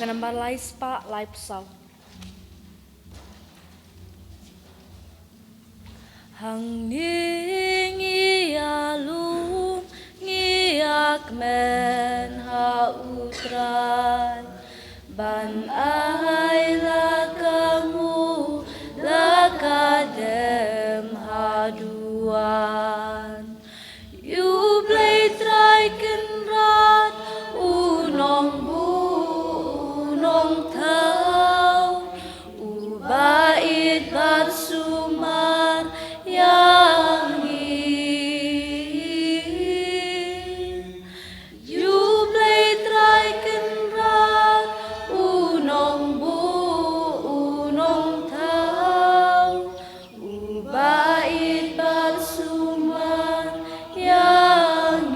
Kanamba Laispa Laipsau. Hang ningi alum ngiak men hautrai ban ai lakamu lakadem haduan you play traiken rat unong bu unong thau ubait bat sumar yang you play traiken rat unong bu unong thau ubait bat sumar yang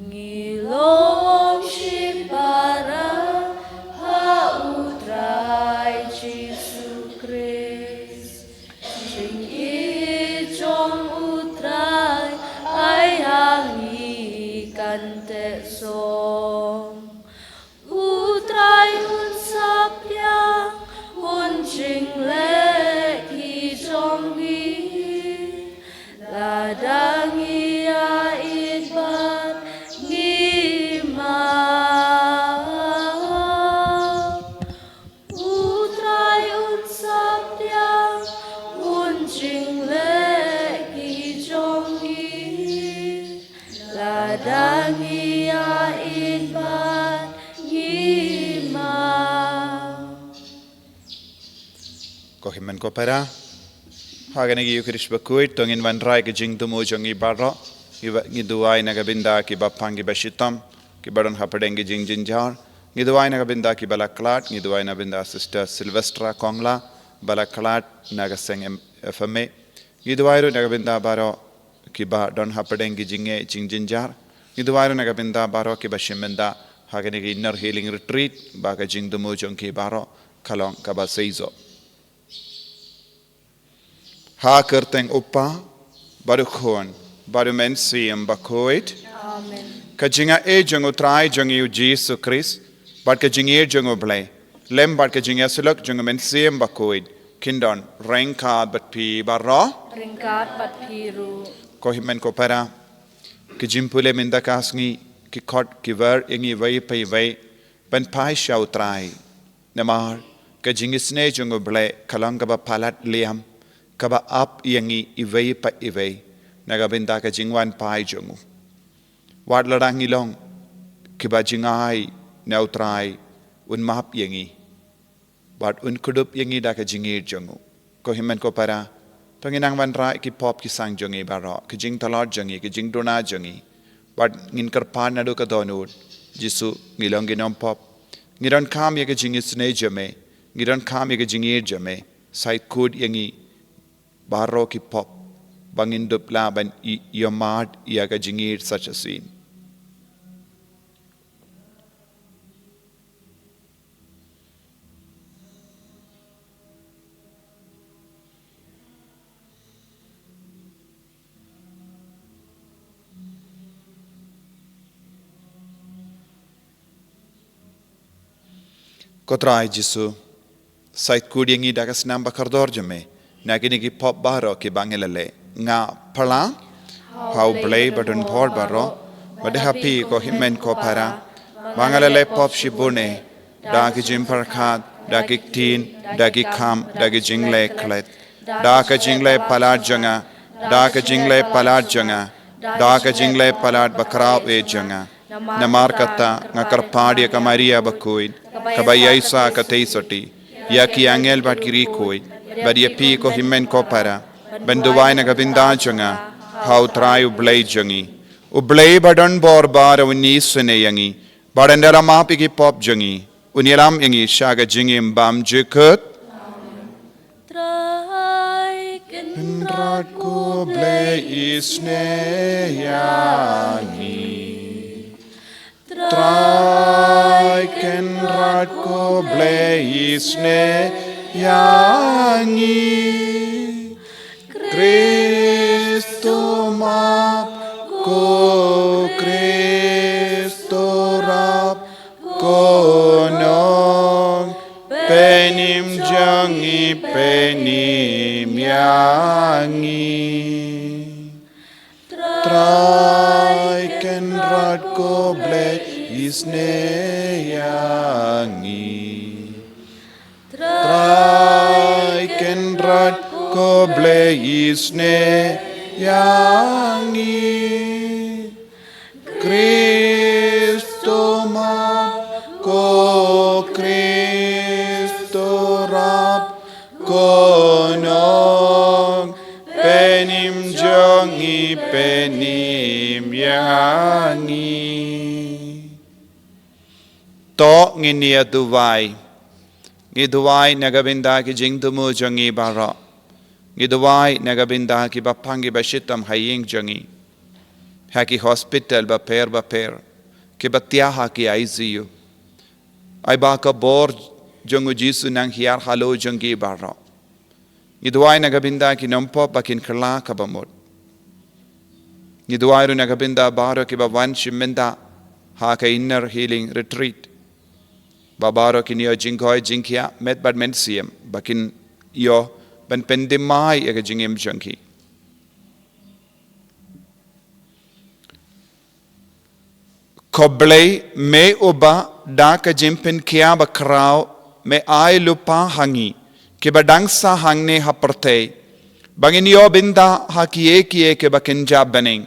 ngilong shipara hautrai Jesu Christ Sing ijong utrai ay hangi kante song utrai un sapyang un ching le ijong gi ladang ia ibat ngima utrai un sapyang un ching le ijong gi ladang ia ibat ngima. Kohimen ko para hagane gi yukrish bakuit tongin van rai ke jing tumu jongi barro gi duai na gabinda ki bapangi bashitam ki baron hapadengi jing jinjar gi duai na gabinda ki balaklat gi duai na binda sister Silvestra Kongla balaklat na gaseng fme gi duai ro na gabinda baro ki ba don hapadengi jinge jing jinjar gi duai ro na gabinda baro ki bashimenda hagane gi inner healing retreat ba ka jing tumu jongi baro kalong ka ba seizo ha kerteng upa baru khon baru men siem bakoit Amen. kajinga e jongo trai jongi Jesus Christ bat kajingi jongo blai lem bat kajinga sulak jongo men siem bakoit kindon rengka bat pi barro Ringkat bat piru. ko himen ko para kijimpule minda kasngi ki khot ki ver ingi vai pai vai ban pai shau trai namar kajingi sne jongo blai kalanga ba palat liam kaba ap yangi ivei pa ivei nagabinda ka jingwan pai jongu wad ladang ilong kiba jingai neutrai un map yangi bad un kudup yangi da ka jingir jongu ko himen ko para panginang wan rai ki pop ki sang jongi baro ki jing talot jongi ki jing dona jongi bad ngin kar pan nadu ka donut jisu ngilong ginom pop ngiron kam ye ka jingis ne jame ngiron kam ye ka jingir jame sai kud yangi Barro ki pop bangin dupla ban yomad iaga jingir such a scene. Kotrai Jisu sait kudiangi dagas namba kardor jame. Nagini ki pop baro ki bangelale nga pala how blay badun port baro bade happy ko himen ko para bangelale pop shibune da ki jimpar khat da ki tin da ki kham da ki jingle klet da ka jingle palat janga da ka jingle palat janga da ka jingle palat bakrao e janga namar kata nga karpadi ka maria bakuid kabayaisa ka teisoti ya ki angel bat ki rikoid Badia pi ko himen ko para benduwai na gabinda janga how try ublay jangi ublay badon bor bar uni sune yangi badandara mapi ki pop jangi uniram yangi shaga jingi mbam jikut Try Indrat ko blay isne yangi Try kendrat ko blay isne yangi Kristo map ko Kristo rap penim yangi trai ken rat ko ble isne yangi trai ken rat ko ble isne yangi Cristo ma ko Cristo rap konong penim jongi penim yangi to nginia duwai ngiduwai nagabinda ki jingtumu jongi bara ngiduwai nagabinda ki bapangi bashitam haying jongi haki hospital ba per ki batyaha ki ICU ai ba ka bor jongu jisu nang hiar halo jongi bara ngiduwai nagabinda ki nompo bakin kala ka bamot ngiduwai ru nagabinda baro ki ba wan shimenda ha ka inner healing retreat babaro ki niyo jingkoi jingkia met bad men siem bakin yo ban pendemai ega jingem jongi Koblei me uba da ka jimpin kia ba krau me ai lupa hangi ke badang sa hangne haperte bangin yo binda ha kie ke bakinja baning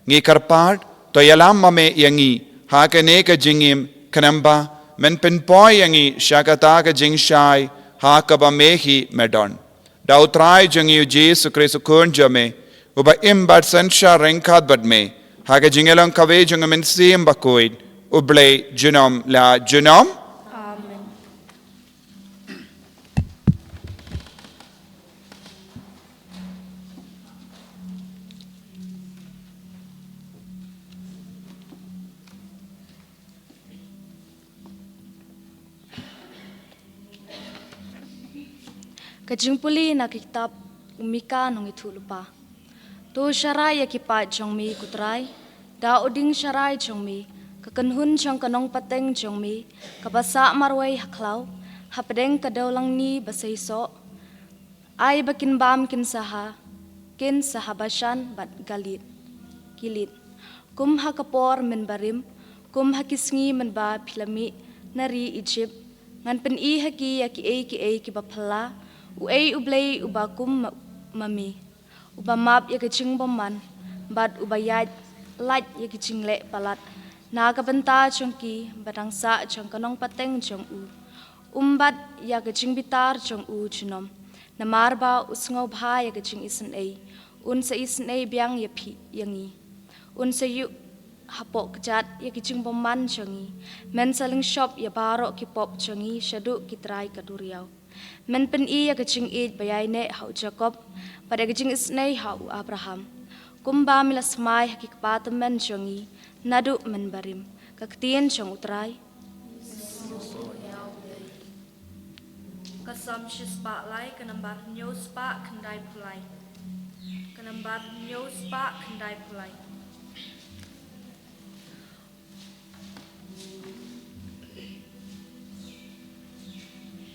ngi karpart to yalam mame yangi ha ka ne ka jingim kanamba men pen poi yangi shakata ka jingshai ha ka ba mehi medon da utrai jangi jesu kristo kun jame uba imbat sansha renkat badme Haga jingelang kawe jungamin siyem bakoid uble junom la junom. Amen. Kajingpuli na kitab umika nung itulupa. Tu syarai ya kipat jongmi kutrai, da uding syarai jongmi, kakenhun jong kanong pateng jongmi, kabasa marway haklau, hapedeng kadaulang ni basaiso, ay bakin bam kin sahabasyan bat gilit, kum hakapor men barim, kum hakisngi men ba pilami, nari Egypt, ngan pen I haki ya ki bapala, uay ublay ubakum mami. Uba map ya kecing boman, bad ubayat light ya kecing le palat, naga benta congki badang sa cong kanong pateng cong umbat ya kecing bitar cong junom, namarba usngau bha ya kecing isen unsa isen biang ya pi yangi, unsa yu hapok kejat ya kecing boman congi, men saling shop ya baro kipop congi syadu kitrai kaduriau. Men pen I ya kecing bayai ne hau Jacob, pada kecing isnei hau Abraham. Kumba mila semai hakikpatem men jongi, nadu men barim, kaktien jong utrai. Kasam shispa lai kanambar nyos pa kendai pulai. Kanambar nyos pa kendai pulai.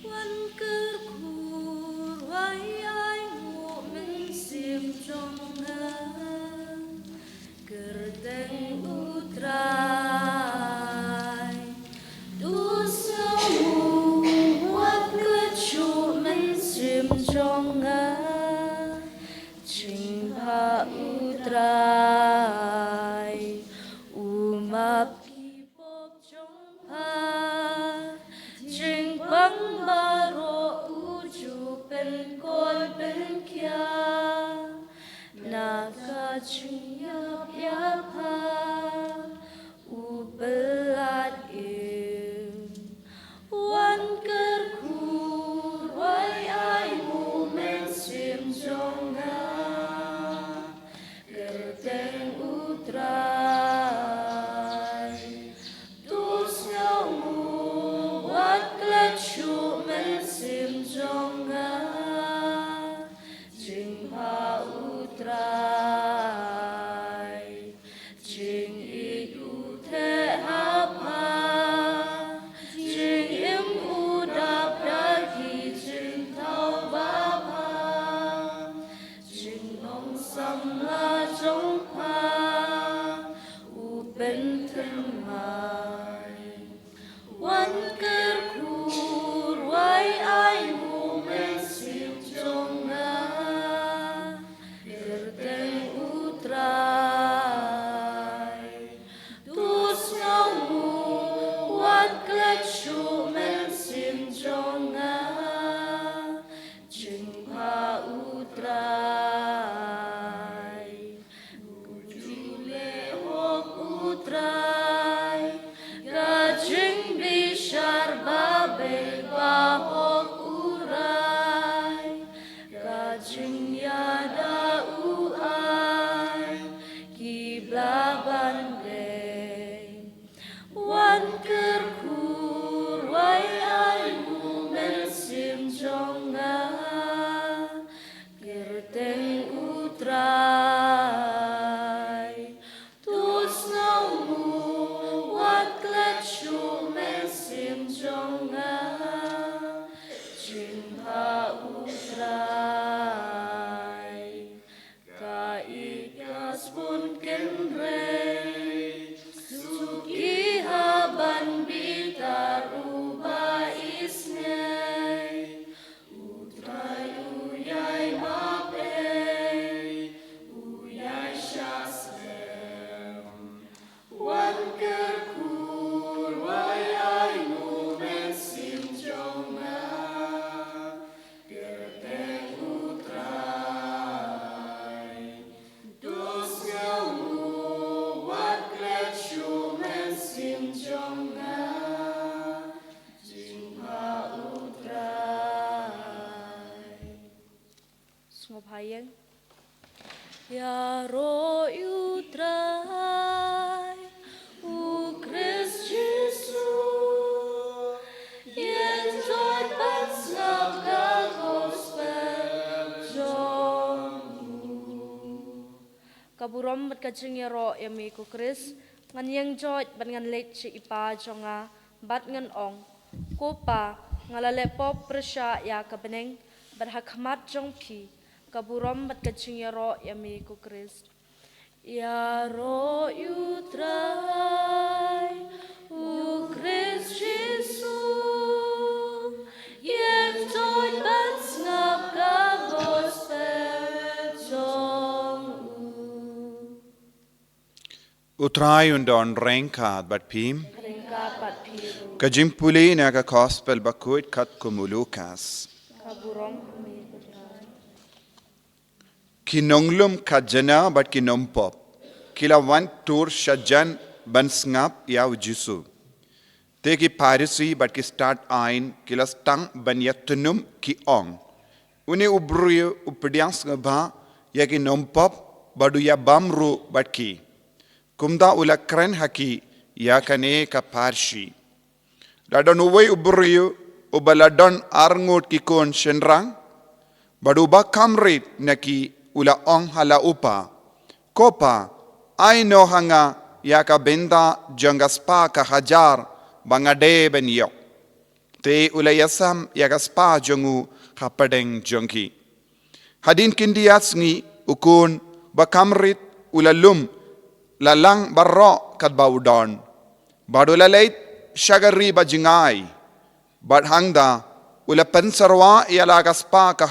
Wan kerkur wai ai ngộ men sim trong nga kerteng utrai tu samu wat kecu men sim trong nga ching ha utrai Hayang Ya ro utrai U Christ Jesus Yen joy patsap ka gospel Kaburom mat kaching ya ro yami ku Christ ngan yang joy ban ngan lek chi ipa jonga bat ngan ong ko pa ngalale pop presya ya kabeneng berhakmat jong pi Kaburom bat kaching ya ro yami ku Christ Ya ro utrai U Christ Jesus Yen joy patsap ka gospel jong Utrai undon rengkat bat pim Ringkat bat piru kajimpuli naga gospel bakuit kat kumulukas Kaburom Kinonglum kajana bat kinompop kila wan tur shajan ban snap yaw jisu te ki parisi bat ki start ain kila stang ban yatunum ki ong uni ubruyo updians ngaba ya ki nompop badu ya bamru bat ki kumda ulakran haki ya kane ka parshi ladon uwai ubruyo ubaladon arngut ki kon shenrang badu ba kamrit naki ula ong hala upa kopa ay no hanga yaka benda jangaspa ka hajar bangade ben yok te ula yasam yaka spa jongu hapadeng jongki hadin kindiats ngi ukun bakamrit ula lum lalang barro kat baudon badula leit shagari bajingai badhangda ula pensarwa yala gaspa ka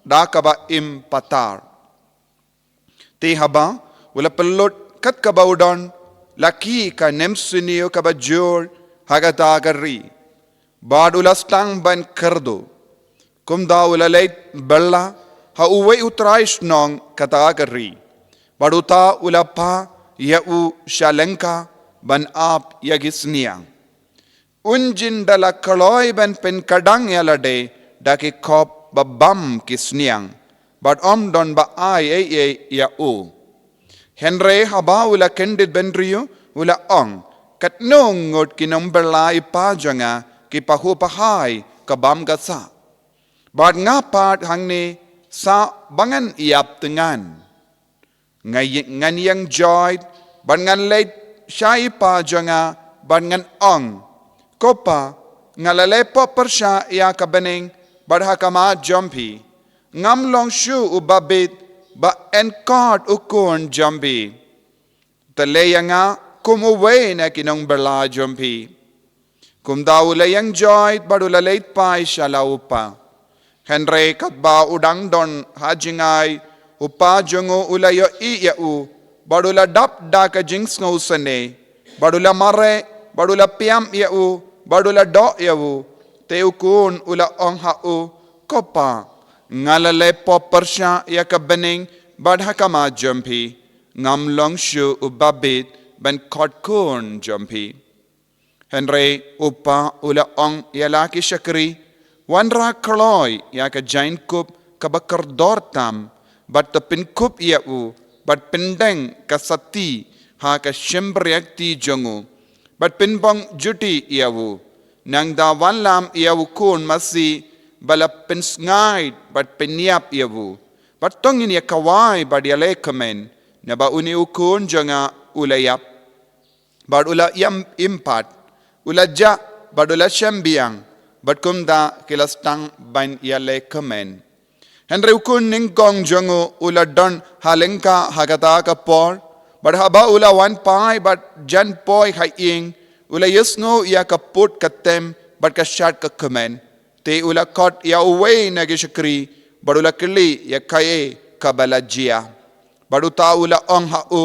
dakaba im patar Te haba, wala pelot kat kabaudon, laki ka nemsunio kabajur hagatagari. Bad ula stang ban kerdo. Kumda ula leit bella, ha uwe utrais nong katagari. Baduta ula pa, ya u shalenka, ban ap yagisniang. Unjin dala kaloy ban pen kadang yalade, daki kop babam kisniang. But don ba ay ya o. Henry haba ula kendit benriyo ula ong. Kat nung ngot kinomberla ipajanga kipahupahay kabam gasa. But nga part hangne sa bangan iap tengan. Ngan yang joy, ban ngan late siya ipajanga ban ngan ong. Kopa ngalalepo persya iya kabening badhakama jompi. Ngam long shu ubabit ba enkart ukun jambi. Taleyanga kum uwe na kinong berla jompi. Kum da ula yang joy badula late pai shala upa. Henry katba udang don hajingai upa jongo ula yo I ya u badula dap da ka jinx ngau sane badula mare badula piam ya u badula do ya u te ukun ula ong ha u kopa ngalale popersha ya ka bening badha kama jompi ngam longshu ubabit ben kotkun jompi. Henry upa ula ong ya laki shakri wanra kloy ya ka jain kup ka bakar dortam bat ta pin kup ya u bat pendeng ka sati ha ka shembriak ti jongu bat pin bong juti ya u nang da wan lam ya u kun masi bala pin ngai bat penyap ya u bat tongin ya kawai bat ya le kamen na ba uni ukun jonga ulayap bat ula yam impat ula ja bat ula shambiang bat kumda kilastang ban ya le kamen. Henry ukun ning gong jongo ula don halengka hagata ka por but haba ula wan pai but jan poi hai ing ula yesngo ya ka put katem but ka shat ka kamen te ula kot ya uwe na gishkri but ula kili ya kaye kabala jia but uta ula ong ha u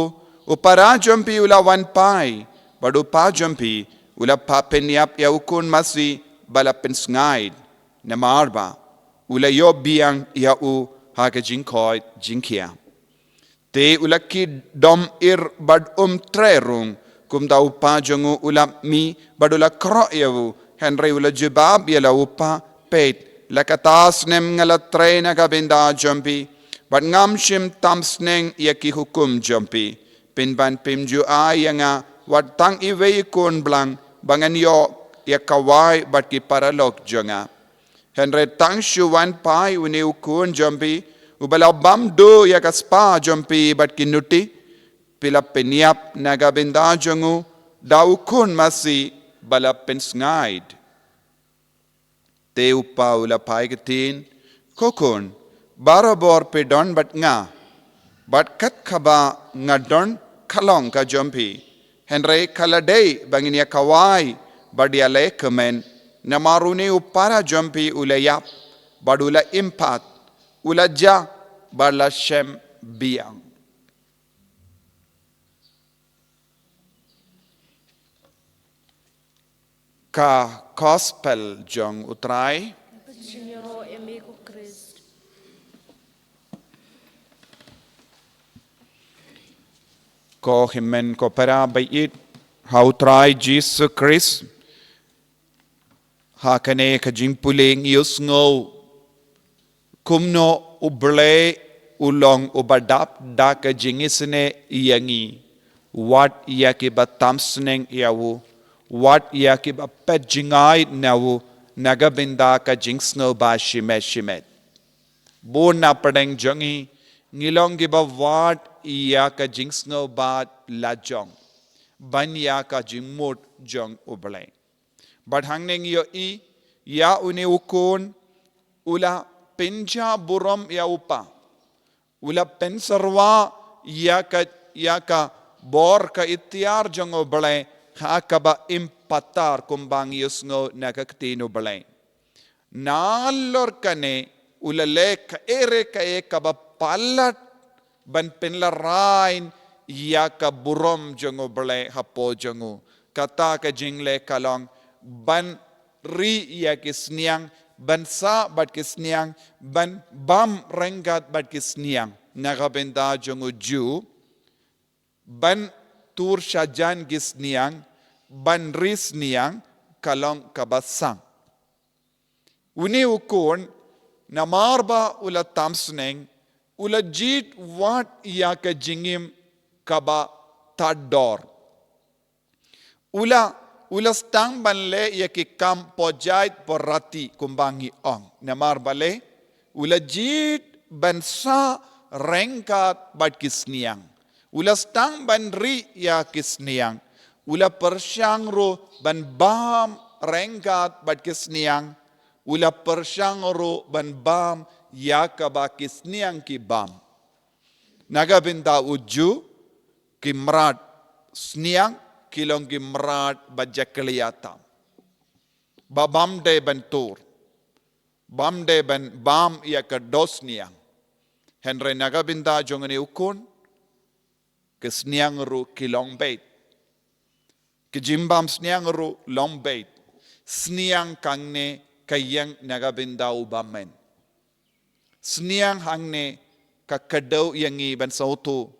upara jompi ula wan pai but upa jompi ula pa penyap ya ukun masi bala pensngaid na marba ula yo biang ya u ha ka jinkoi jinkia te ula ki dom ir bad trerung kum da upa jongu ula mi bad ula kro ya u Henry ula jibab ya la upa pet la katas nem ngala trena ka benda jompi bad ngam shim tam sneng ya ki hukum jompi pin ban pimju ayanga wat tang iwe kon blang bangan yo ya kawai bat ki paralok jonga Henry tang shu wan pai uni ukun jompi ubala bam do ya kaspa jompi bat kinuti pila penyap naga benda jongu da ukun masi bala pensngaid te upa ula pai ketin kokon barabor pe don bat nga bat kat khaba nga don khalong ka jompi Henry khaladei banginia kawai badia le kemen namaruni upara jompi ulayap badula impat ulaja bala shem biang ka gospel jong utrai Signoro amigo Christ. ko himen ko para bayit how try Jesus Christ hakane ka jingpuling yusngo kumno uble ulong ubadap da ka jingisne yangi what yaki batamsneng yawu what yaki bapejingai nawu nagabinda ka jingsno ba shimet bona padeng jongi ngilong giba what ya ka jingsno ba lajong ban ya ka jingmut jong uble but hangneng yo I ya uni ukun ula penja burom ya upa ula pensarwa ya ka bor ka itiar jongo bale ha ka ba impatar kumbang yusngo nakaktino bale nalor kane ula le ka ere ka e ka ba palat ban penlarain ya ka burom jongo bale hapo jongo kata ka jingle kalong ban ri ya kisniang ban sa bat kisniang ban bam rengat bat kisniang nagabenda jongo ju ban tur shajan gisniang ban ris niang kalong kabasang uni ukon namarba ula tamsneng ula jit wat ya ka jingim kaba tador ula stang banle ya ki kam pojait porati kumbangi ong namar bale ula jit bansa rengkat bat kisniang ula stang ban ri ya kisniang ula persyang ro ban bam rengkat bat kisniang ula persyang ro ban bam ya ka ba kisniang ki bam naga binda uju ki mrat sniang kilong gimrat bajakliata. Babam de bentur. Bam de ben bam ia ke dosnia. Henry nagabinda jongani ukun. Kesniang ru kilong bait. Kejimbam sniang ru long bait. Sniang kangne kayang nagabinda ubamen. Sniang hangne kakadaw yangi ban sautu.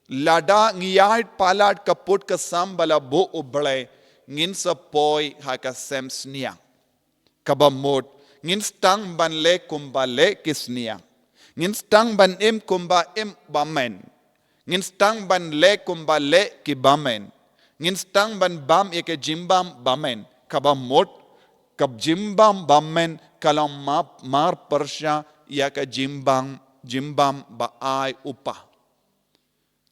Lada ngiyait palat kaput kasam bala bo ublay. Ngin sa poy haka sem sniang. Kabamot. Ngin stang ban le kumba le kisniang. Ngin stang ban im kumba im bamen. Ngin stang ban le kumba le kibamen. Ngin stang ban bam ike jimbam bamen. Kabamot. Kab jimbam bamen kalang mar persya yaka jimbam baay upa.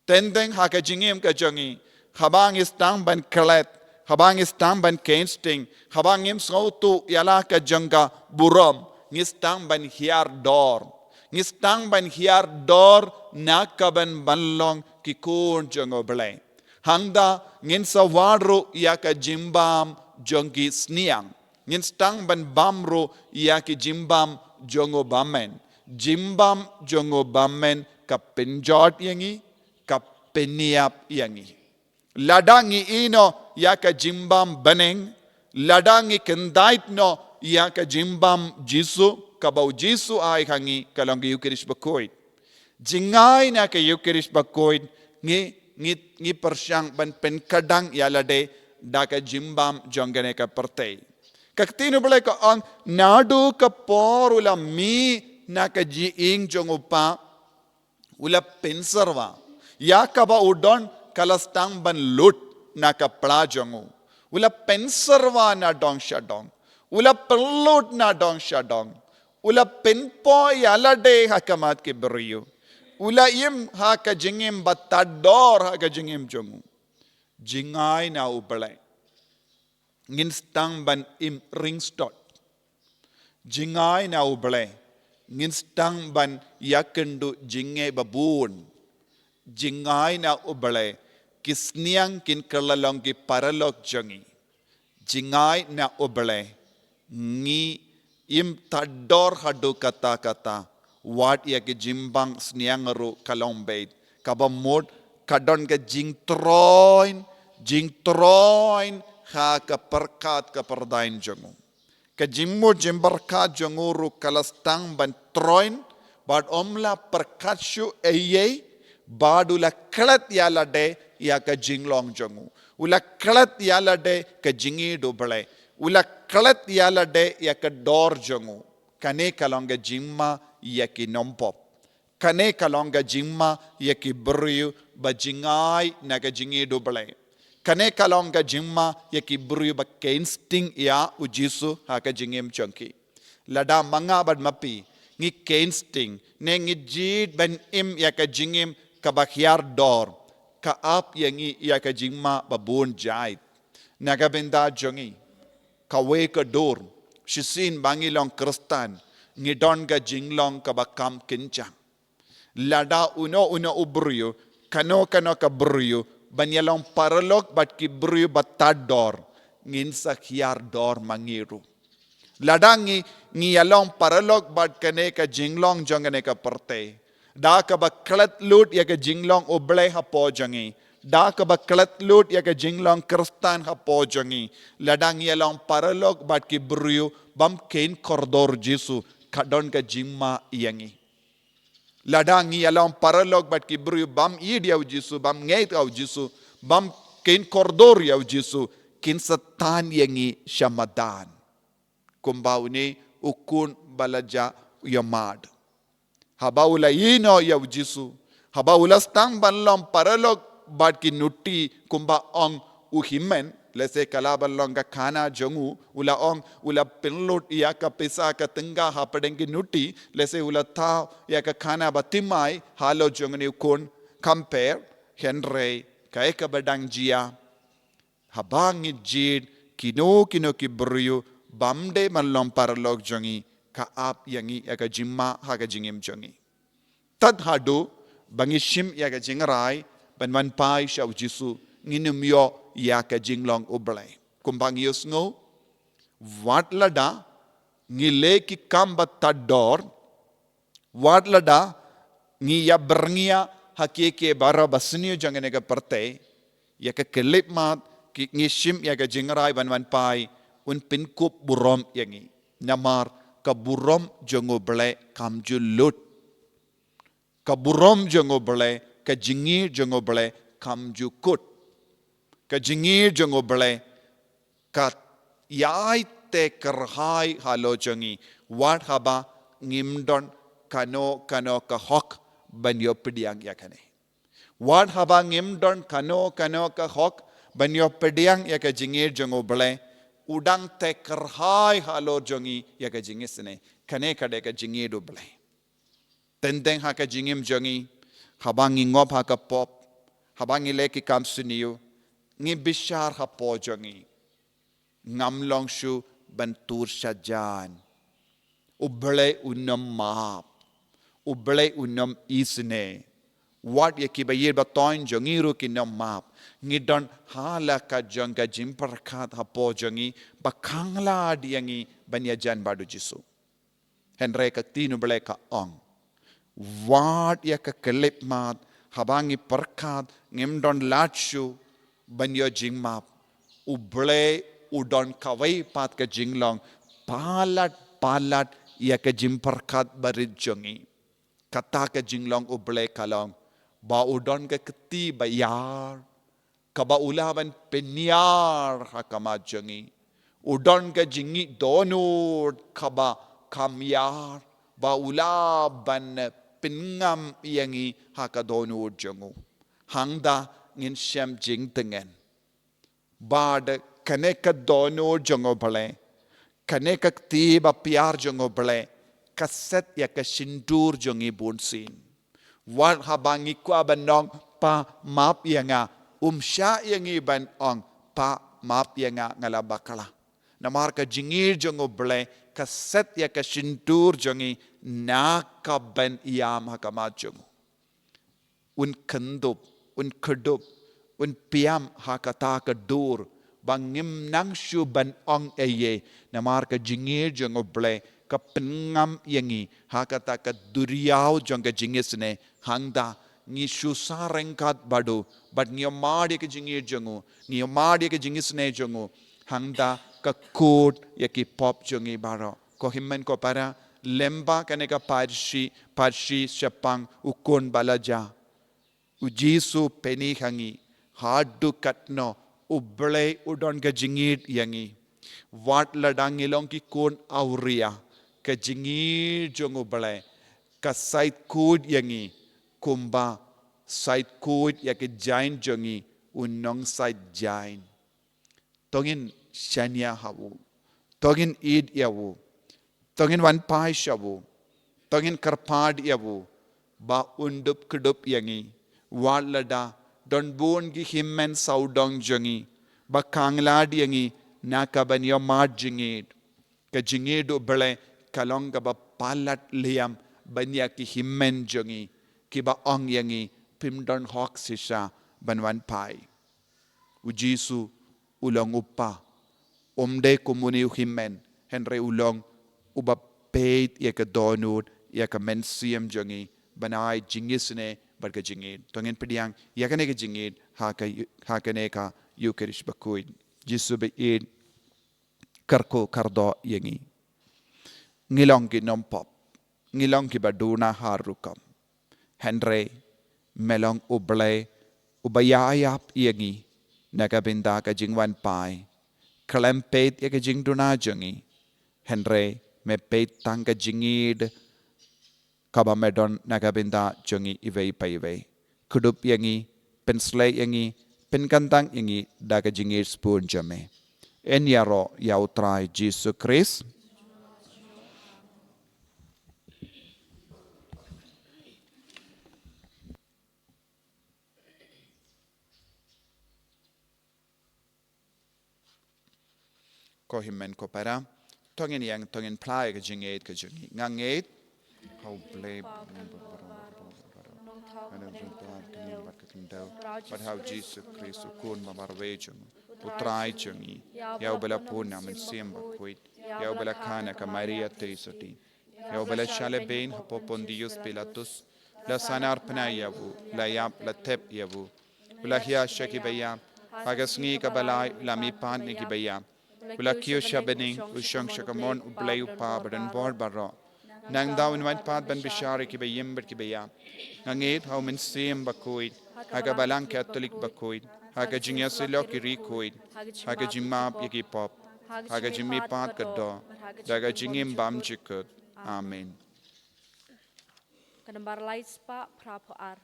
Tendeng haka jingim ka jongi. Habang istang ban kelet. Habang istang ban kensting. Habang im sautu yala ka jangga buram. Ngistang ban hiar dor. Ngistang ban hiar dor nakaban banlong kikun jongo belay. Hangda ngin sa wadro yaka jimbam jongi sniang. Ngin stang ban bamro yaki jimbam jongo bamen. Jimbam jongo bamen kapinjot yangi kapiniap yangi. Ladangi ino yaka jimbam baneng. Ladangi kendait no yaka jimbam jisu. Kabau jisu ay hangi kalanggi Eucharist bakoy. Jingay na ka Eucharist bakoy ngi persyang ban penkadang yalade daka jimbam jonggane ka pertay. Kaktino balay ka ang nadu ka por ula mi na ka jiing jong upa ula pensarwa. Ya ka ba udon kalastang ban lut na ka plajongu. Ula pensarwa na dong syadong. Ula perlut na dong syadong. Ula penpo yalade hakamat ke beriyo. Ula im haka jingim batador haka jingim jongu. Jingay na ubalay. Nginstang ban im ringstot. Jingay na ubalay. Nginstang ban yakendu jingay babun. Jingay na ubalay. Kisniang kin kalalong ki paralog jongi. Jingay na ubalay. Ngi im tador hadu kata-kata. Wat ya ke jimbang sniangaru kalombait. Kabamod kadon ke jing troin ha ka perkat ka perdain jongu. Ke jimmo jimbarkat jonguru kalastang ban troin bad omla perkat shu eye badula klat yalade ya ka jinglong jongu. Ula klat yalade ke jingi do balai. Ula klat yalade ya ka dor jongu. Kane kalonga jimma ya ki nompop. Kane kalonga jimma ya ki beriu bajingai naga jingi do balai. Kane kalonga jimma ya ki beriu ba kensting ya ujisu haka jingim chonki. Lada manga bad mapi ngi kensting ne ngi jid ban im ya ka jingim kabakyar dor. Kaap yangi ya ka jingma babun jait. Naga benda jongi. Kawe ka dor. Shisin bangilong kristan. Ngidon ka jinglong kabakam kinchang. Lada uno ubriyo. Kano ka briyo. Banyalong paralog bat ki briyo batador. Nginsak hiar dor mangiru. Lada ngi yalong paralog bat kane ka jinglong jongane ka parte. Da ka baklat lut ya ka jinglong oblay hapo jangi. Da ka baklat lut ya ka jinglong kristan hapo jangi. Ladang yalong paralog bat ki briyo bam kain kordor jisu kadon ka jimma yangi. Ladang yalong paralog bat ki briyo bam id yaw jisu bam ngait yaw jisu bam kain kordor yaw jisu kin satan yangi syamadan. Kumbau ni ukun balaja yamad. Habaula ino yaw jisu. Habaula stang banlong paralog bat ki nuti kumba ong uhimen lese kalaban longa khana jongu ula ong ula pinlut ya ka pisa ka tinga hapadengi nuti lese ula tha ya ka khana batimai halo jongni kun compare henry ka eka badang jia habang jid kino ki brio bamde manlom parlog jongi ka ap yangi ya ka jimma ha ka jingim jongi tad hadu bangishim ya ka jingrai ban pai shaw jisu nginum yo ya ka jinglong ublay. Kumbang yus ngo, watlada, ngile ki kamba tador, watlada, ngiya berngia hakike bara basniyo jangane ka parte, ya ka kelip mat, ki ngishim ya ka jingray ban pai, un pinkup burom yangi, namar ka burom jongo blay kam julut, ka burom jongo blay, ka jingir jongo blay kam jukut, ka jingir jongo blay, ka yai te kerhai halo jongi, wat haba ngimdon kano ka hok banyo pediang yakane. Wat haba ngimdon kano ka hok banyo pediang yaka jingir jongo blay, udang te kerhai halo jongi yaka jingisne, kane kade ka jingir do blay. Tenteng haka jingim jongi, habang ngingop haka pop, habang ileki kam suniyo, ngi bishar ha po jongi, ngamlong shu bantur sajan, ublay unam map, ublay unam isne, wat yaki bayir batoin jongi ru kinam map, ngidon hala ka jonga jimparkat ha po jongi, bakangla diyangi banyajan badu jisu. Henry ka tinu blay ka ong. Wat ya ka kelip mat, habangi perkat, ngimdon latshu, banyo jingmap, ublay udon kawai pat ka jinglong, palat ya ka jimperkat barid jongi, kata ka jinglong ublay kalong, ba udon ka keti bayar, kaba ulaban penyar hakamat jongi, udon ka jingi donut kaba kamyar, ba ulaban pengam yangi hakadonu jongu hangda ngin syam jing tengen bad kaneka dono jongo bale kaneka tiba piar jongo bale kaset ya ka sindur jongi bunsin wat habangi kwa banong pa map yanga umsya yangi ban ong pa map yanga ngalabakala namar ka jingir jongo bale kaset ya ka sindur jongi naka ban iyam hakamat jongo un kandup un kedup un piam hakata ka dur bangim nangshu ban ong eye namar ka jingir jongo ble ka pengam yangi hakata ka duriyaw jonga jingisne hangda ngi shusa rengkat badu bad ngiyamadi ka jingir jongo ngiyamadi ka jingisne jongo hangda ka kod yaki pop jongi baro ko himmen ko para lemba kaneka parshi syapang ukon balaja ujisu peni hangi hadu katno ublay udon ka jingid yangi wat ladang ilong ki kon auria ka jingid jong ublay ka sait kud yangi kumba sait kud yaki jain jongi unong sait jain tongin shanya hawu tongin id yawu tongin wan pai shawu tongin karpad yawu ba undup kedup yangi walada don bon gi himmen saudong jongi ba kanglad yangi nakaban yomad jingid ka jingid uble kalong ka ba palat liam banya ki himmen jongi ki ba ong yangi pimdon hok sisa banwan pai ujisu ulong upa omde komuni himmen henry ulong uba peit ya ka donut ya ka mensiam jongi banai jingisne barka jingid tongin pediang ya ka jingid hakane ka yukerish bakuid jisu be id karko kardo yangi ngilong ki nompop ngilong ki baduna harukam henry melong ublay ubayayap yangi nakabinda ka jingwan pai kalempet ya ka jingduna jongi henry me peit tangka jingid kaba medon nakabinda jongi ivei paivei kudup yangi penslay yangi penkantang yangi daga jingid spoon jame enyaro yautrai Jesus Christ ko himmen ko para tongin yang tongin play ka jingid ka jongi ngangit how play Dau, but how Jesus Christ kun mamarvejung, utrai jungi, yau bela puna men siemba kuit, yau bela kana ka Maria teisoti, yau bela shale bein hapopondius Pilatus, la sanar pna yavu, la yap la tep yavu, la hia shaki bayam, agasngi ka balai la mi pan ni ki bayam, la kio shabening ushang shakamon ublay upa badan board barro. Nang daw in wan pat ban bishari ki bayim ber ki bayam. Nangit how men sim bakuid, haga balang Catholic bakuid, haga jingya silo ki rikuid, haga jimap yaki pop, haga jimmi pat kado, daga jingim bam jikut. Amen. Kadambar lais pa prapo ar.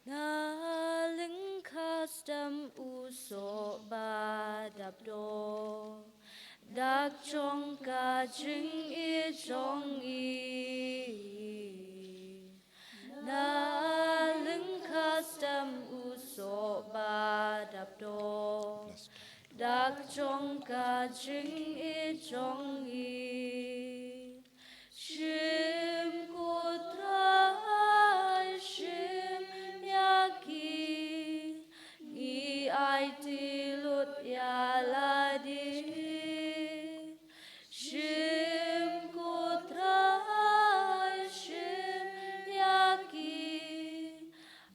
Naling custom uso badabdo. Dak chong ka jing I chong I Naling custom uso badabdo Dak chong ka jing I chong I Shim kutrai shim yaki Ni ai tilut yaladi Shim kutrai shim yaki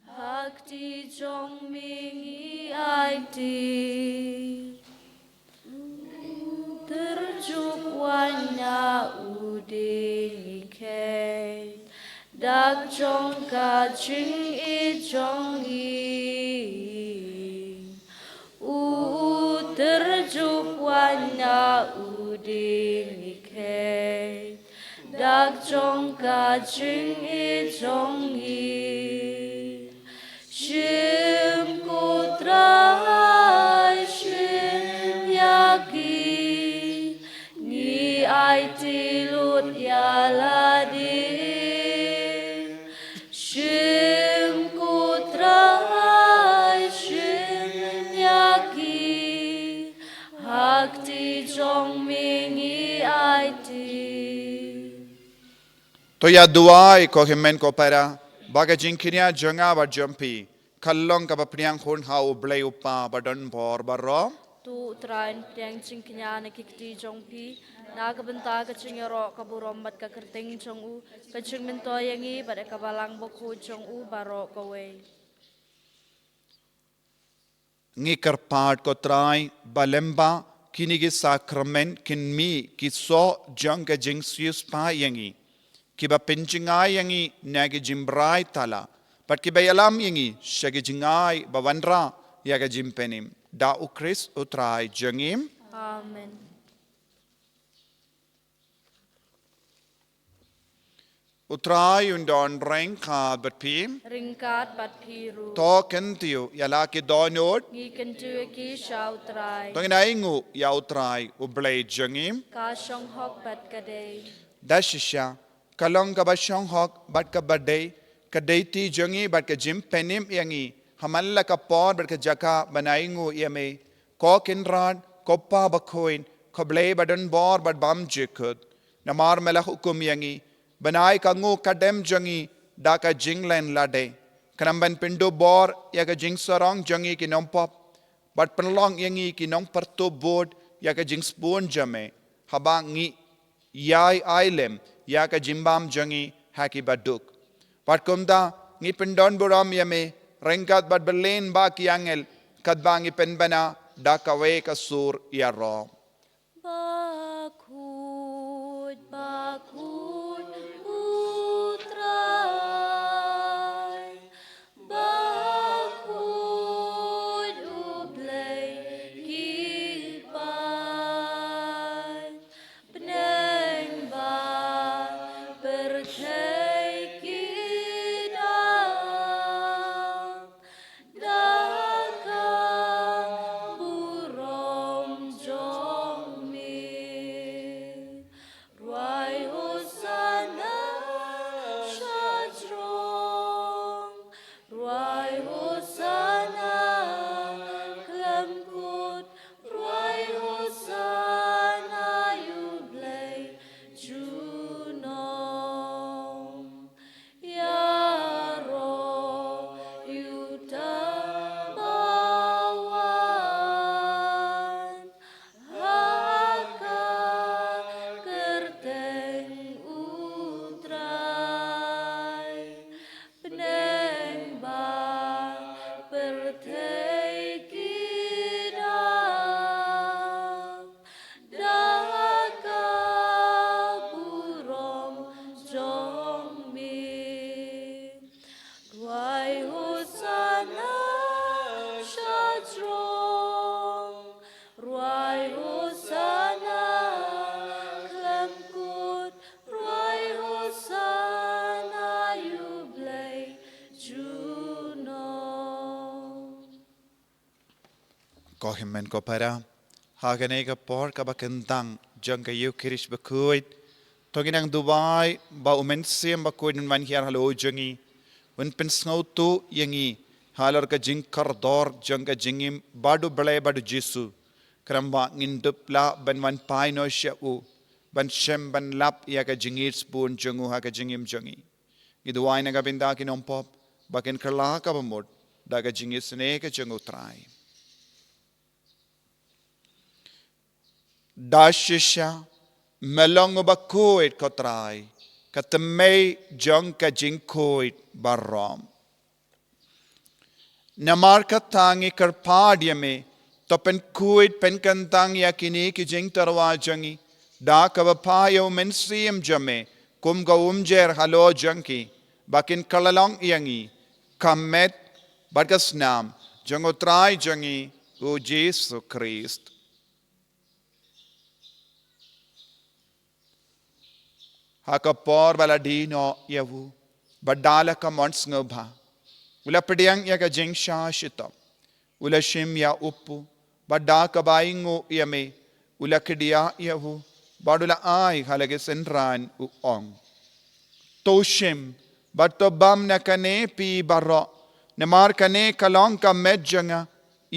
Hakti chong mingi aiti Terjuk wanya uding ike Dak chong ka ching I chong I terjuk wanya uding ike Dak chong ka ching I chong I Shim kutrai shim yaki Ni ai tilut yaladi Shim kutrai shim yaki Hakti chong mingi aiti To ya duai ko himen ko para, baga jingkinya jonga ba jumpi, kallong ka papriang hun ha ublay upa badan bor barro. Tu train tiang ching kenya na kikti jong pi naga benta ka ching yoro ka burom mat ka kerting jong u ka ching minto yangi pada ka balang boku jong u baro ka we Ngi karpat ko trai balemba kini ki sakrament kin mi ki so jang ka jingsius pa yangi ki ba pinjingai yangi nagi jimbrai tala pat ki ba yalam yangi shagi jingai ba wanra yaga jimpenim da ukris utrai jangim. Amen. Utrai undon rengka batpim Ringkat bat piru to kentiu yala ki donot ngi kentu ki shau trai dongin aingu ya utrai ublay jangim ka shong hok bat kadei dashisha kalong ka ba shong hok bat ka badai ka deiti jangi bat ka jim penim yangi hamalla ka por bat ka jaka banaingu yame ko kinrad koppa bakhoin koblay badan bor bat bam jikut namar mela hukum yangi banai kangu kadem jangi da ka jinglen lade kanamban pindu bor ya ka jing sarong jangi ki nompop bat penlong yangi ki nong pertu bod ya ka jing spoon jame habangi yai ailem ya ka jimbam jangi haki baduk pat kumda ngi pindon buram yame rengkat bat berlen ba ki angel kadbangi penbana da ka we ka sur ya ro bakut bakut utrai bakut ublay kipai peneng ba berkei kidang daka burom jong Kohimen ko para. Hagane ka por ka bakentang jang ka Eucharist bakuit. Toginang Dubai ba umensiem bakuit man hiar halo jangi. Wen pensngau tu yangi halar ka jing kardor jang ka jingim badu bale badu Jesu. Keramba ngindupla ban man pai no syau. Ban shem ban lap ya ka jingir spoon jangu ha ka jingim jangi. Giduai na ka binda kinompop bakin kerla ka bamod daga jingir sene ka jangu trai. Dashisha melong bakuit kotrai katemei jong ka jingkoit barom. Namar katangi karpadyame topen kuit penkantang yakini ki jing tarwa jangi da kabapayo mensiem jame kum gaumjer halo janki bakin kalalong yangi kamet bagasnam jangotrai jangi o Jesu Christ. Hakapor baladino yavu badala ka mons ngobha ula pediang ya ka jing shashita ula shim ya upu badda ka baingo yame ula kedia yavu badula ai halage senran u ong toshim batto bam na kane pi barro namar kane kalong ka medjanga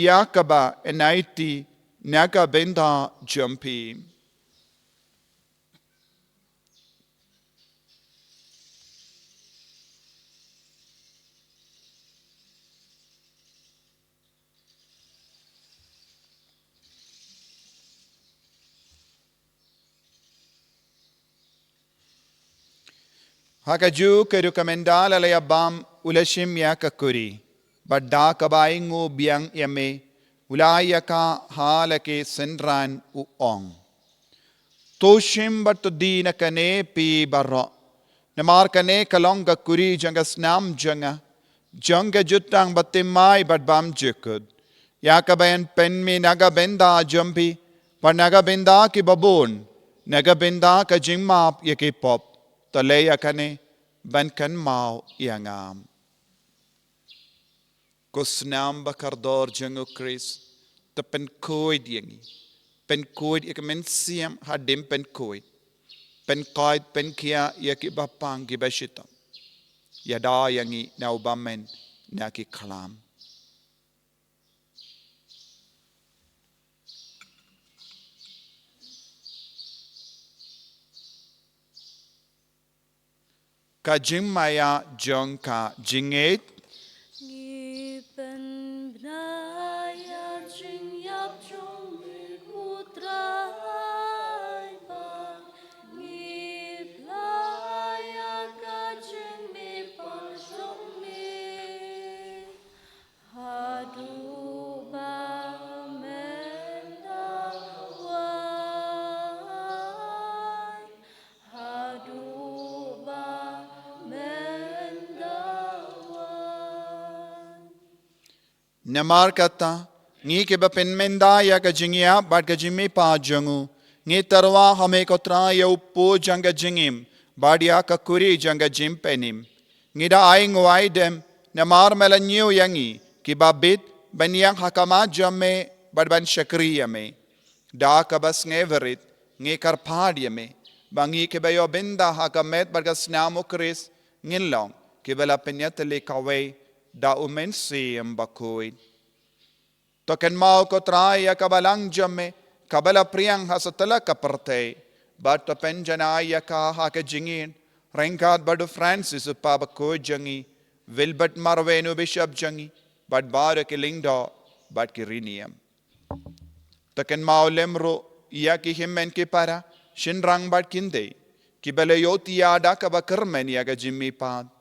yakaba enaiti naga benda jumpi. Hakaju ke rekomendal alaya bam ulashim ya kakuri badda kabaingu biang yame ulaya ka halake senran u ong toshim bat dina kane pi barro namar kane kalong kakuri janga snam janga jutang batimai bad bam jukud ya kabayan penmi naga benda jumpi par naga benda ki babon naga benda ka jingmap yake pop talaya kane bankan mau yangam kusnam bakardor jangu Chris tepen koid yangi pen koid ik mensiam hadim pen koid pen kia yaki bapang ki bashita yada yangi nau bamen naki kalam. Ka jingmaya jong ka jinget Ngipen bnaya jingyap jong utrai ba ngiplaya ka jingmi pon jong mi hadu ba mendawan hadu ba namar kata ngi ke bapen menda ya ka jingya bad ka jingmi pa jangu ngi tarwa hame ko tra ya upo janga jingim badia ka kuri janga jim penim ngi da ai ngwai dem namar melanyu yangi ki babit banyang hakama jamme bad ban shakriya me da ka bas ngeverit ngi karpadia me bangi ke bayo benda hakamet bad ka snamo kris ngilong ke bela penyatele kawe da umensi ambakuit. Token mau ko try ya kabalang jamme kabala priang hasatala kaparte but to penjana ya ka ha ke jingin rengkat badu Francis upabako jangi Wilbert Marvenu bishop jangi but bar ke lingdo but ki rinium. Token mau lemro ya ki himmen ki para shinrang but kinde ki bele yoti ada ka bakarmen ya ga jimmi pad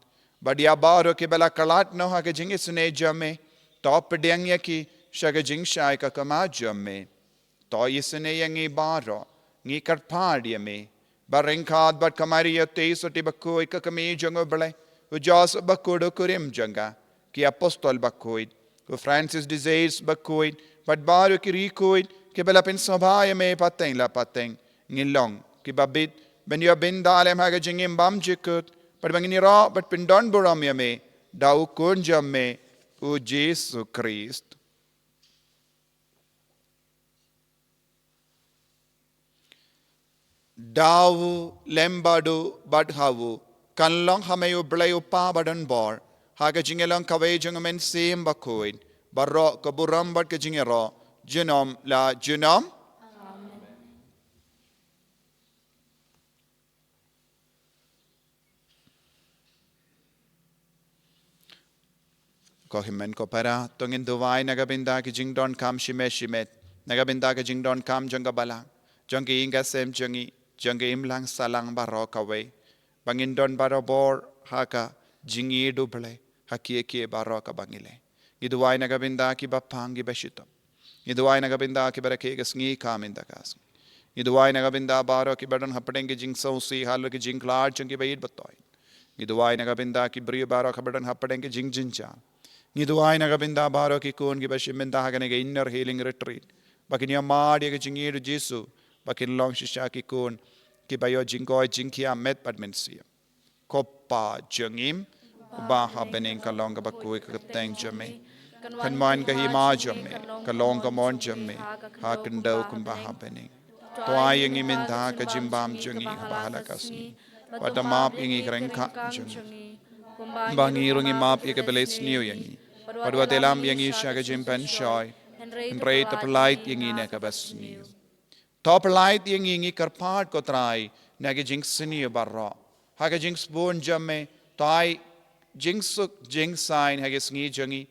Badia baro ke bela kalat no ha ke jingi sune jamme top pedeng ya ki shaga jing shai ka kama jamme to yisune yangi baro ngi karpad yame barengkad bat kamari ya te soti bakoi ka kami jango bele ujas bakodo kurim janga ki apostol bakoi ku Francis desires bakoi bat baro ki rikoi ke bela pen sabha yame pateng la pateng ngilong ki babit ben ya bin dalem ha ke jingim bam jikut But bangini ra but pindon boram yame dau kun jamme o Jesu Christ. Dawu lembadu badhawu kan long hamayu blayu pa badan bor haga jingelang kawai jangamen sim bakuin barro kaburam bad ke jingero junom la junom ko himen ko para tongin duwai nagabinda ki jingdon kam shimet nagabinda ki jingdon kam jangabala jangi inga sem jangi imlang salang barro kawai bangindon baro bor haka jingi duble hakie barro ka bangile iduwai nagabinda ki bapangi bashito iduwai nagabinda ki barake gasngi kaminda kas iduwai nagabinda baro ki badan hapdenge jing sausi halu ki jing klar jangi bayid batoy iduwai nagabinda ki brio baro ka badan hapdenge jing jincha Niduai nagabinda baro ki kun ki bashiminda hagane ke inner healing retreat. Bakin ya maadi ke jingiru Jesu. Bakin long shisha ki kun ki bayo jingkoi jingkia met padmensia. Kopa jangim baha bening kalong ka bakui ka teng jame. Kan man ka hima jame. Kalong ka mon jame. Ha kendau kumbaha bening. Toa yang iminda ka jimbam jangi bahala kasni. Pada map ingi kerengka jangi. Bangirung imap ike beles niu yangi. Padua telam yangi shaga jimpan shoy. Henry tapelait yangi neka bas niu. Tapelait yangi ngi karpat kotrai nagi jinx niu barro. Haga jinx bon jamme tai jingsuk jingsain haga sngi jangi.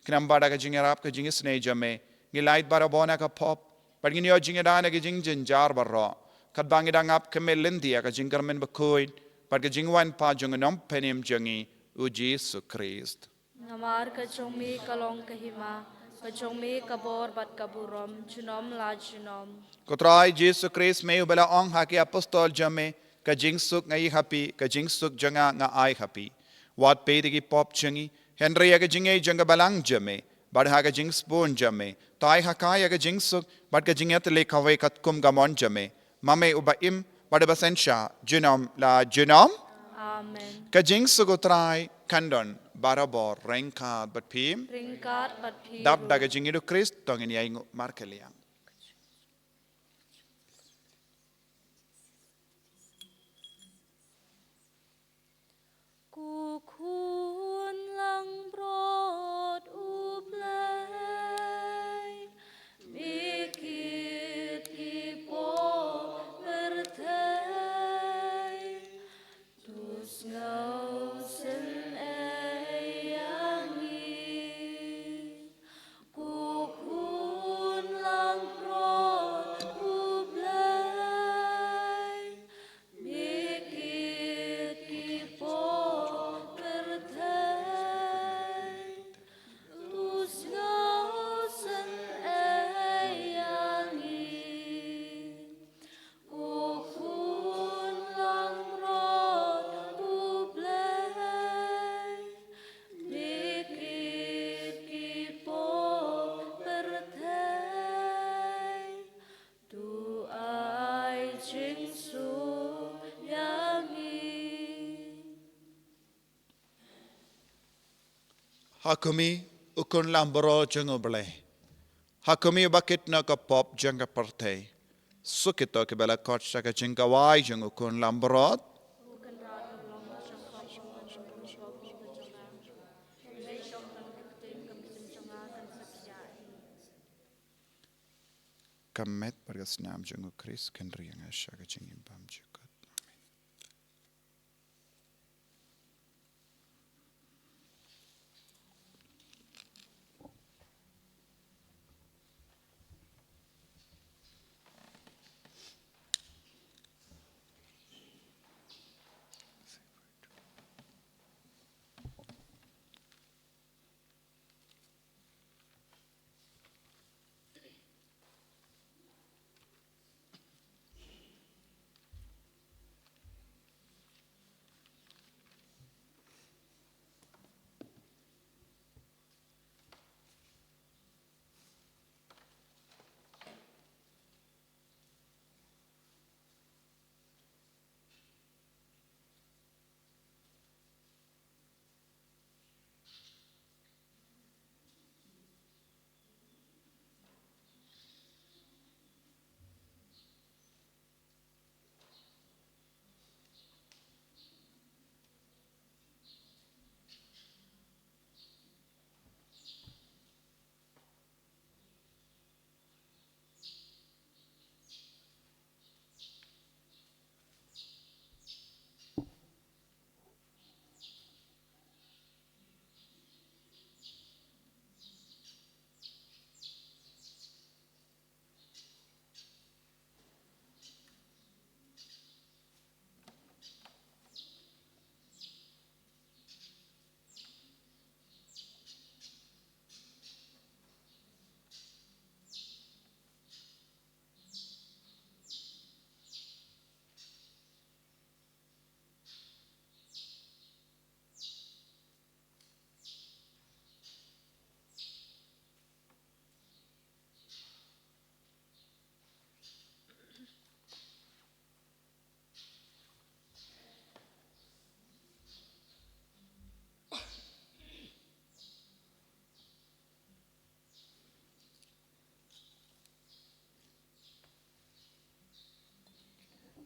Knambada ka jingarap ka jingis ne jamme. Ngilait barabona ka pop. Padgini yo jingadana ka jingjan jar barro. Kadbangidang ap kemelindia ka jingarmen bakoid. Pada jingwan pa janganom penim jangi uji Yesus Christ. Ngamar kacongmi kalong kahima, kacongmi kabor bat kaburom, junom la junom. Kotrai Yesus Christ me ubala ong haki apostol jame ka jingsuk ngai happy ka jingsuk janga nga ai happy. Wat pedigi pop jangi Henry ka jingai janga balang jame. Bad haka jings bon jame. Tai hakaya ka jingsuk bad ka jingat le kawai katkum gamon jame. Mame ubaim pada basensha junom la junom. Amen. Kajing sugutrai kandon barabor rengkat batpim. Ringkat bat piru. Dap daga jingidu Christ tongin yai markeliang. Kukun lang brod ublay, mikit kipo bertay, tus ngau sen ayangi. Kukun lang brod ublay, mikit kipo bertay, tus ngau sen ayangi. Kukun lang brod ublay, mikit kipo bertay, tu ay jingsu yangi. Hakumi ukun lambro jango bele. Hakumi bakit na ka pop janga partay. Sukito ke bela kot shaka jinga wai jango kun lambrot. Kamet bergasnam jango Chris kendri yang shaka jingim bam jukut.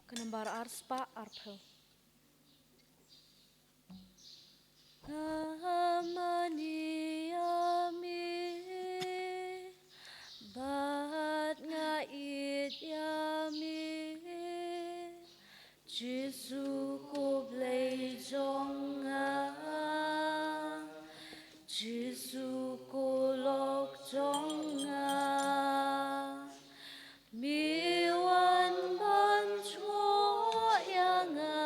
Kenambar arspa arpel. Amani ami bat ngait yami Jesu ko blay jonga Jesu ko lok jonga miwan ban chua yanga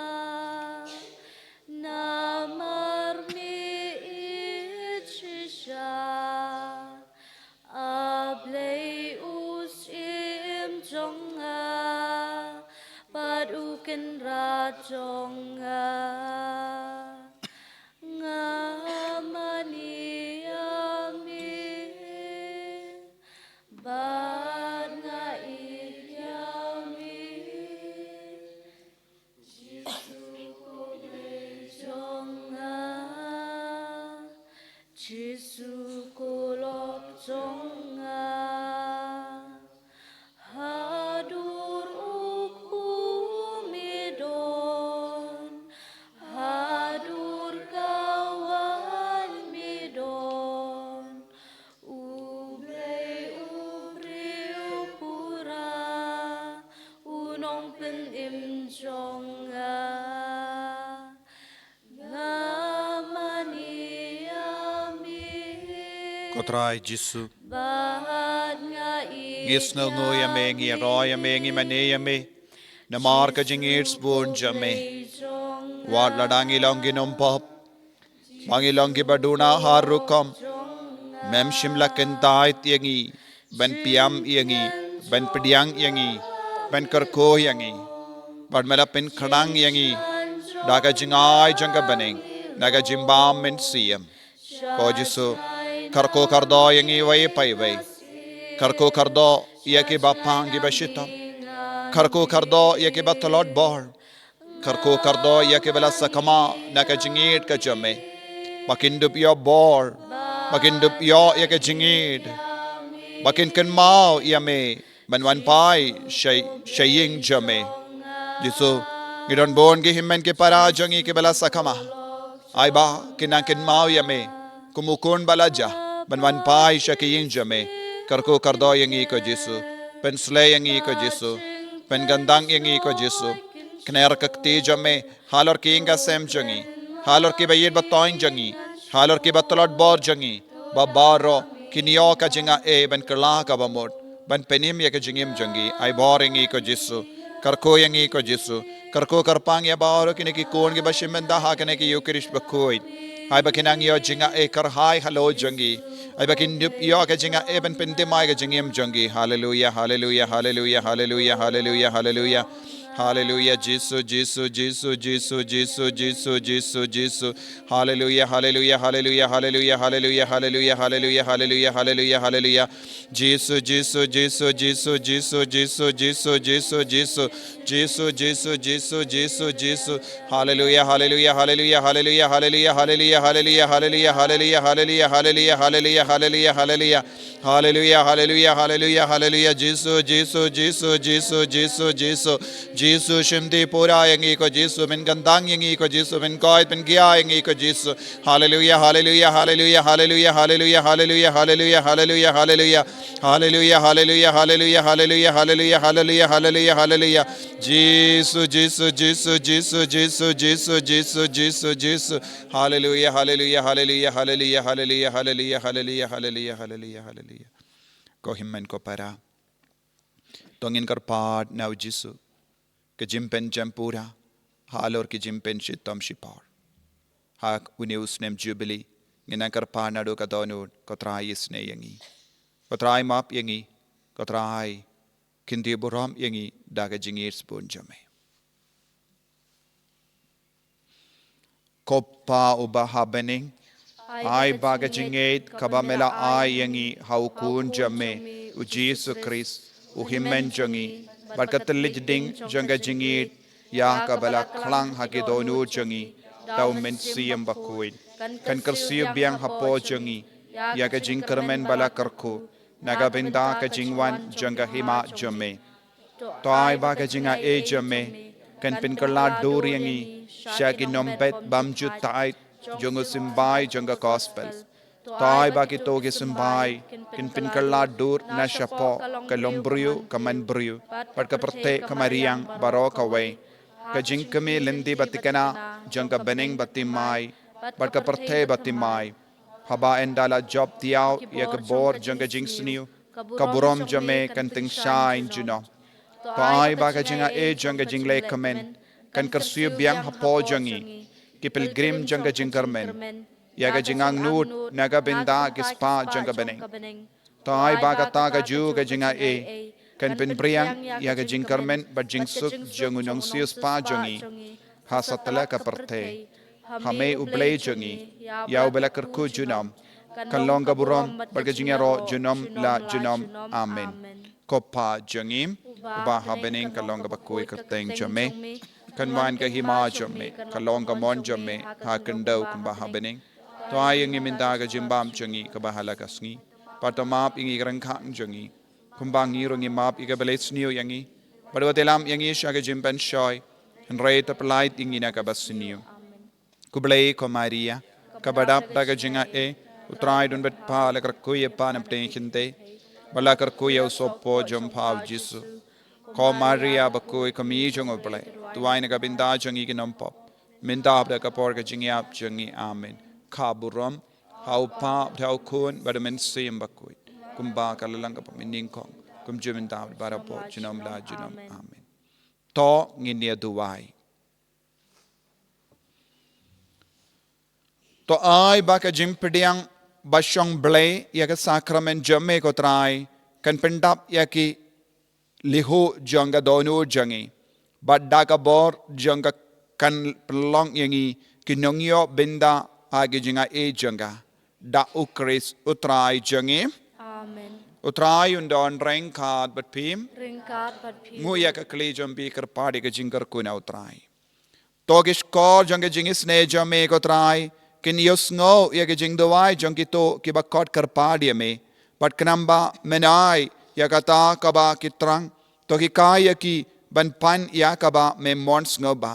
namar mi ichisha ablay usim jonga bad uken ra jonga ngamani ami bad ngait yami Jesu ko blay jonga Jesu ko lok jonga hadur ukumidon hadur kawan midon ublay ubri upura unong penim jonga ngamani ami Kotrai Jesu. Bahat ngait Gisnal no yame ngi roy yame ngi mane yame. Namar ka jingits bun jame. Wat ladangi longi nompop. Mangi longi baduna harukam. Mem shimla kentait yangi. Ben piam yangi. Ben pediang yangi. Ben karko yangi. Bad mela pin khadang yangi. Daga jingai janga baning. Naga jimbam min siyam. Ko Jesu. Karko kardo yangi way pay way. Karko kardo yaki bapangi bashitam. Karko kardo yaki batalot bar. Karko kardo yaki bala sakama naka jingid ka jame. Makindup yo bar. Makindup yo yaki jingid. Makin kan mau yame. Manwan pai shaying jame. Jesu ngidon bon ki himmen ki para jangi ki bala sakama. Ay ba kinangkin mau yame. Kumukun balaja. Manwan pai shakiying jame. Karko kardo yangi ko Jesu. Penslay yangi ko Jesu. Pengandang yangi ko Jesu. Kner kakti jame. Halor ki inga sem jangi. Halor ki bayid batoin jangi. Halor ki batalot bor jangi. Babaro kinyo ka jinga ben kerla ka bamot. Ben penim ya ka jingim jangi. Ay bor yangi ko Jesu. Karko yangi ko Jesu. Karko karpang ya baro kini ki kon ki bashimenda ha kene ki yukirish bakoid. Ay bakinang yo jinga karhai halo jangi. Ay bakin dup yo ka jinga ben pentimay ka jingim jangi. Hallelujah, hallelujah, hallelujah, hallelujah, hallelujah, hallelujah. Hallelujah, Jesus, Jesus, Jesus, Jesus, Jesus, Jesus, Jesus, Jesus. Hallelujah, hallelujah, hallelujah, hallelujah, hallelujah, hallelujah, hallelujah, hallelujah, hallelujah, hallelujah. Jesus, Jesus, Jesus, Jesus, Jesus, Jesus, Jesus, Jesus, Jesus. Jesus, Jesus, Jesus, Jesus, Jesus. Hallelujah, hallelujah, hallelujah, hallelujah, hallelujah, hallelujah, hallelujah, hallelujah, hallelujah, hallelujah, hallelujah, hallelujah, hallelujah, hallelujah. Hallelujah, hallelujah, hallelujah, hallelujah. Jesus, Jesus, Jesus, Jesus, Jesus, Jesus. Jesus, Shimdi Pura yangi ko Jesus, min gandang yangi ko Jesus, min koit min gya yangi ko Jesus. Hallelujah, hallelujah, hallelujah, hallelujah, hallelujah, hallelujah, hallelujah, hallelujah, hallelujah. Hallelujah, hallelujah, hallelujah, hallelujah, hallelujah, hallelujah, hallelujah, hallelujah. Jesus, Jesus, Jesus, Jesus, Jesus, Jesus, Jesus, Jesus, Jesus. Hallelujah, hallelujah, hallelujah, hallelujah, hallelujah, hallelujah, hallelujah, hallelujah, hallelujah, hallelujah. Ko himmen ko para. Tongin kar paad now Jesus. Ke jimpen jampura. Halor ki jimpen shitam shipar. Hak uni usnem jubilee. Nginakar panado ka donod. Kotrai isne yangi. Kotrai map yangi. Kotrai kindi buram yangi. Daga jingir spun jame. Koppa uba habening. Ay baga jingit kabamela ay yangi. Haukun jame. U Jesus Christ. U himmen jangi. Barkatalij ding janga jingit. Ya kabala klang haki donu jangi. Tau men siyam bakuid. Kan kersiu biang hapo jangi. Ya ka jing kermen bala kerku. Naga benda ka jingwan janga hima jame. To ay baga jinga e jame. kan pin kerla dur yangi syaki nombet bamju tait jongo simbai jonga gospel tai bagi toge simbai kin pin kerla dur na shapo kalombriu kamanbriu pat kaperte kamariang baroka we kajing kami lindi batikana jonga beneng batimai pat kaperte batimai haba endala job tiaw ya kabor jonga jingsniu kaburom jame kan ting shine juno to ai baga jinga e jonga jingle kamen kan kersiu biang hapo jongi ki pilgrim jonga jingkarmen yaga jingang nut naga benda kispa jonga beneng to ai baga taga ju ga jinga e kan pin priang yaga jingkarmen ba jingsuk jongunong sius pa jongi ha satala ka parte hame ublei jongi ya ubela kerku junam kan longa burom barga jingero junom la junom amen kopa jongim uba habening kalonga bakui kerteng jome kan wan ka hima jome kalonga mon jome ha kendau kumba habening to ayeng iminda ga jimbam jongi ka bahala kasngi patamap ingi rangkhang jongi kumbang ngi map iga beletsniu yangi padwatelam yangi shaga jimban shoy rei taplait ingi na ka basniu kublei ko maria kabadap daga jinga e utrai dun bet pa la kar kuye pa nam te khinte bala kar kuye sopo jom phav jisu ko maria bakoi kami jong ople tuai na binda jongi ki nam pop minda da ka por ka jingi ap jongi amen khaburam hau pa thau kun badamen sim bakoi kumba kalalang ka pamining kong kum juminda bara po jinom la jinom amen to nginia duwai to ai baka jimpediang basyong blay yaka sakramen jamme ko trai kan pendap yaki lihu janga donu jangi badda ka bor janga kan pelong yangi kinongyo benda agi jinga e janga da ukris utrai jangi amen utrai undon rengkat bat pim ringkat pat phi ngu yaka kli jambi kar padi ka jingar kuna utrai togish kor janga jingis ne jamme ko trai kin yos ngo yaga jing dawai jong kito ki bakot kar padia me pat knamba menai yagata kaba kitrang to ki kaya ki ban pan yakaba me mons ngoba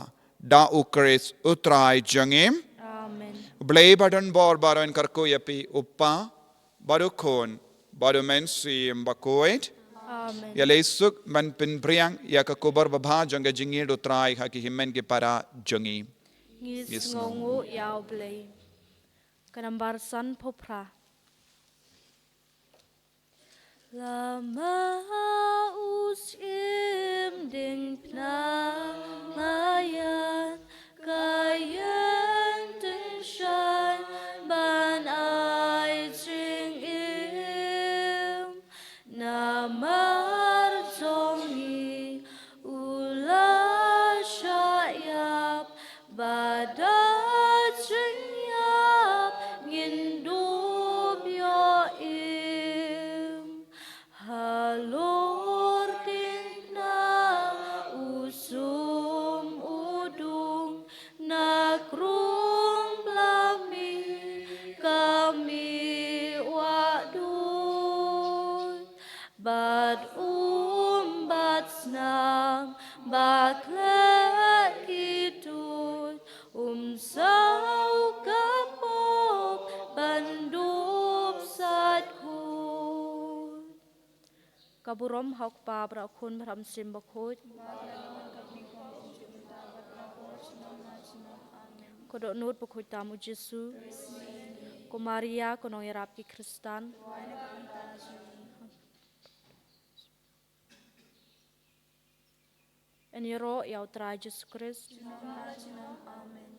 da ukris utrai jangim amen blay badon bor baron karko yapi uppa barukon barumen sim bakoit amen yalesuk man pin priang yakakubar babha janga jingir utrai haki himmen ki para jangi ngis ngongu yaw blei kanambar san popra lama usim ding pna ngayan kayan ting shan ban ai jing im namar zongi ula shayap badat jinyap ngindum yo im halor tingna usum udung nakrung blami kami wadut bad bat snam baklek kitut sau kapop bandup satkut kaburom hauk pa bra khun bram sim bakhut kodok nut bakhut tamu Jesu ko Maria ko nong yarap ki Kristan en yero yaw tra Jesus Christ amen